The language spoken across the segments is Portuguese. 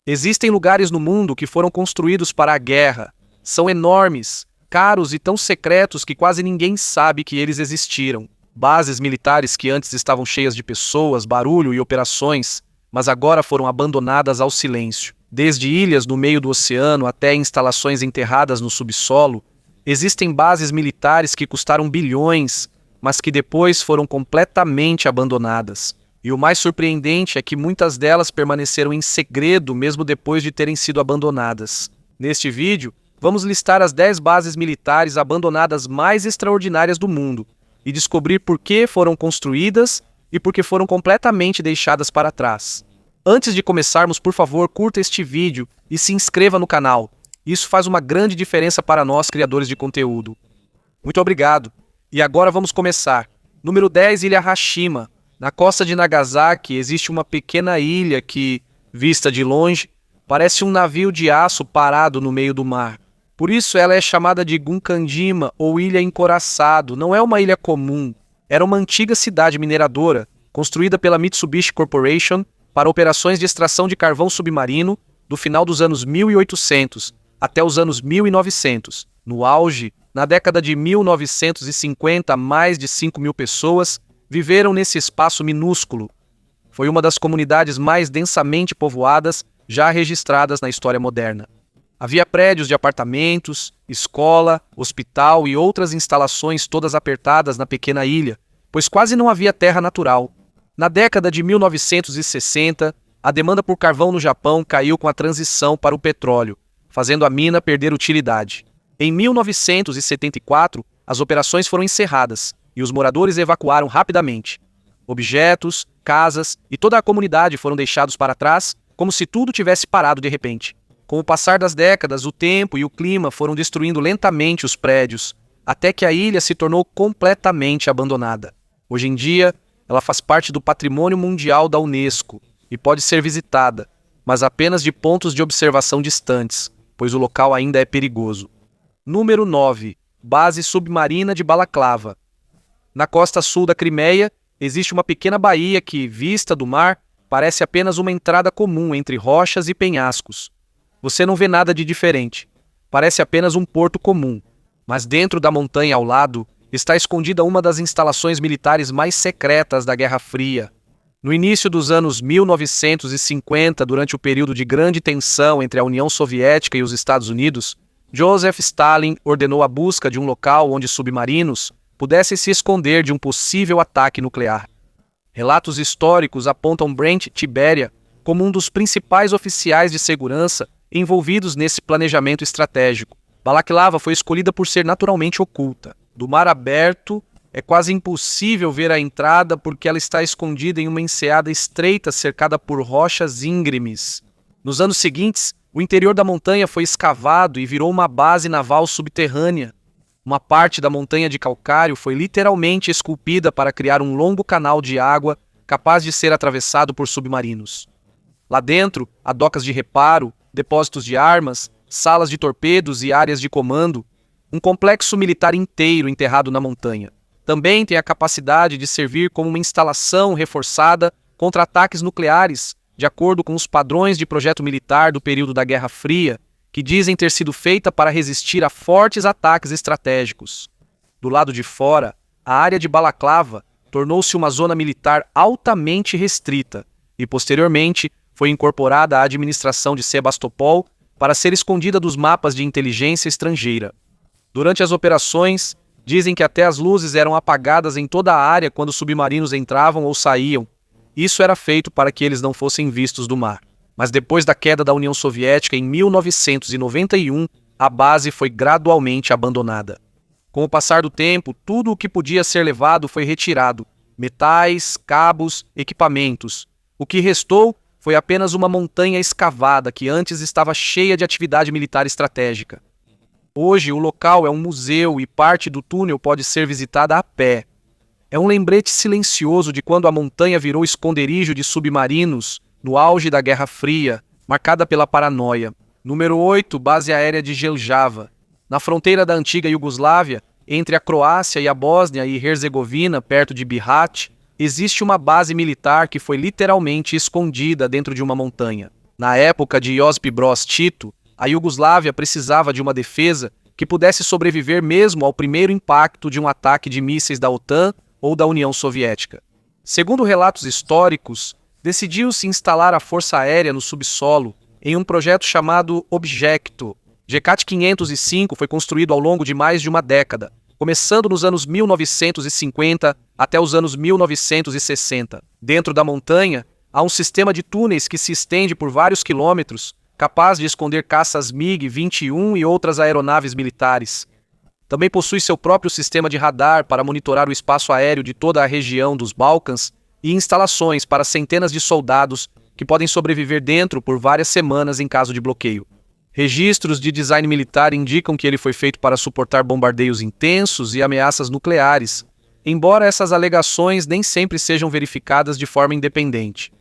Existem lugares no mundo que foram construídos para a guerra. São enormes, caros e tão secretos que quase ninguém sabe que eles existiram. Bases militares que antes estavam cheias de pessoas, barulho e operações, mas agora foram abandonadas ao silêncio. Desde ilhas no meio do oceano até instalações enterradas no subsolo, existem bases militares que custaram bilhões, mas que depois foram completamente abandonadas. E o mais surpreendente é que muitas delas permaneceram em segredo mesmo depois de terem sido abandonadas. Neste vídeo, vamos listar as 10 bases militares abandonadas mais extraordinárias do mundo e descobrir por que foram construídas e por que foram completamente deixadas para trás. Antes de começarmos, por favor, curta este vídeo e se inscreva no canal. Isso faz uma grande diferença para nós, criadores de conteúdo. Muito obrigado. E agora vamos começar. Número 10, Ilha Hashima. Na costa de Nagasaki existe uma pequena ilha que, vista de longe, parece um navio de aço parado no meio do mar. Por isso ela é chamada de Gunkanjima ou Ilha Encoraçado. Não é uma ilha comum. Era uma antiga cidade mineradora, construída pela Mitsubishi Corporation para operações de extração de carvão submarino do final dos anos 1800 até os anos 1900. No auge, na década de 1950, mais de 5.000 pessoas viveram nesse espaço minúsculo. Foi uma das comunidades mais densamente povoadas já registradas na história moderna. Havia prédios de apartamentos, escola, hospital e outras instalações todas apertadas na pequena ilha, pois quase não havia terra natural. Na década de 1960, a demanda por carvão no Japão caiu com a transição para o petróleo, fazendo a mina perder utilidade. Em 1974, as operações foram encerradas e os moradores evacuaram rapidamente. Objetos, casas e toda a comunidade foram deixados para trás, como se tudo tivesse parado de repente. Com o passar das décadas, o tempo e o clima foram destruindo lentamente os prédios, até que a ilha se tornou completamente abandonada. Hoje em dia, ela faz parte do Patrimônio Mundial da Unesco e pode ser visitada, mas apenas de pontos de observação distantes, pois o local ainda é perigoso. Número 9. Base submarina de Balaclava. Na costa sul da Crimeia, existe uma pequena baía que, vista do mar, parece apenas uma entrada comum entre rochas e penhascos. Você não vê nada de diferente. Parece apenas um porto comum. Mas dentro da montanha ao lado, está escondida uma das instalações militares mais secretas da Guerra Fria. No início dos anos 1950, durante o período de grande tensão entre a União Soviética e os Estados Unidos, Joseph Stalin ordenou a busca de um local onde submarinos pudessem se esconder de um possível ataque nuclear. Relatos históricos apontam Brent Tiberia como um dos principais oficiais de segurança envolvidos nesse planejamento estratégico. Balaclava foi escolhida por ser naturalmente oculta. Do mar aberto, é quase impossível ver a entrada porque ela está escondida em uma enseada estreita cercada por rochas íngremes. Nos anos seguintes, o interior da montanha foi escavado e virou uma base naval subterrânea. Uma parte da montanha de calcário foi literalmente esculpida para criar um longo canal de água capaz de ser atravessado por submarinos. Lá dentro, há docas de reparo, depósitos de armas, salas de torpedos e áreas de comando, um complexo militar inteiro enterrado na montanha. Também tem a capacidade de servir como uma instalação reforçada contra ataques nucleares, de acordo com os padrões de projeto militar do período da Guerra Fria, que dizem ter sido feita para resistir a fortes ataques estratégicos. Do lado de fora, a área de Balaclava tornou-se uma zona militar altamente restrita e, posteriormente, foi incorporada à administração de Sebastopol para ser escondida dos mapas de inteligência estrangeira. Durante as operações, dizem que até as luzes eram apagadas em toda a área quando submarinos entravam ou saíam. Isso era feito para que eles não fossem vistos do mar. Mas depois da queda da União Soviética em 1991, a base foi gradualmente abandonada. Com o passar do tempo, tudo o que podia ser levado foi retirado: metais, cabos, equipamentos. O que restou foi apenas uma montanha escavada que antes estava cheia de atividade militar estratégica. Hoje, o local é um museu e parte do túnel pode ser visitada a pé. É um lembrete silencioso de quando a montanha virou esconderijo de submarinos no auge da Guerra Fria, marcada pela paranoia. Número 8, Base Aérea de Jelgava. Na fronteira da antiga Iugoslávia, entre a Croácia e a Bósnia e Herzegovina, perto de Bihać, existe uma base militar que foi literalmente escondida dentro de uma montanha. Na época de Josip Broz Tito, a Iugoslávia precisava de uma defesa que pudesse sobreviver mesmo ao primeiro impacto de um ataque de mísseis da OTAN ou da União Soviética. Segundo relatos históricos, decidiu-se instalar a Força Aérea no subsolo em um projeto chamado Objekto. GCAT 505 foi construído ao longo de mais de uma década, começando nos anos 1950 até os anos 1960. Dentro da montanha, há um sistema de túneis que se estende por vários quilômetros, capaz de esconder caças MiG-21 e outras aeronaves militares. Também possui seu próprio sistema de radar para monitorar o espaço aéreo de toda a região dos Balcãs e instalações para centenas de soldados que podem sobreviver dentro por várias semanas em caso de bloqueio. Registros de design militar indicam que ele foi feito para suportar bombardeios intensos e ameaças nucleares, embora essas alegações nem sempre sejam verificadas de forma independente.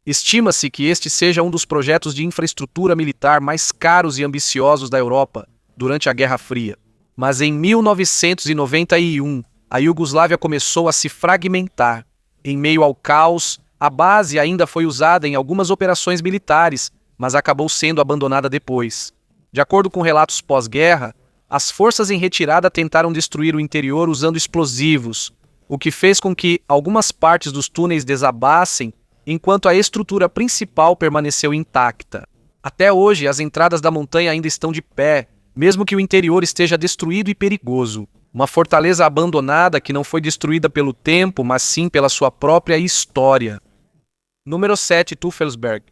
Estima-se que este seja um dos projetos de infraestrutura militar mais caros e ambiciosos da Europa durante a Guerra Fria. Mas em 1991, a Iugoslávia começou a se fragmentar. Em meio ao caos, a base ainda foi usada em algumas operações militares, mas acabou sendo abandonada depois. De acordo com relatos pós-guerra, as forças em retirada tentaram destruir o interior usando explosivos, o que fez com que algumas partes dos túneis desabassem, enquanto a estrutura principal permaneceu intacta. Até hoje, as entradas da montanha ainda estão de pé, mesmo que o interior esteja destruído e perigoso. Uma fortaleza abandonada que não foi destruída pelo tempo, mas sim pela sua própria história. Número 7. Teufelsberg.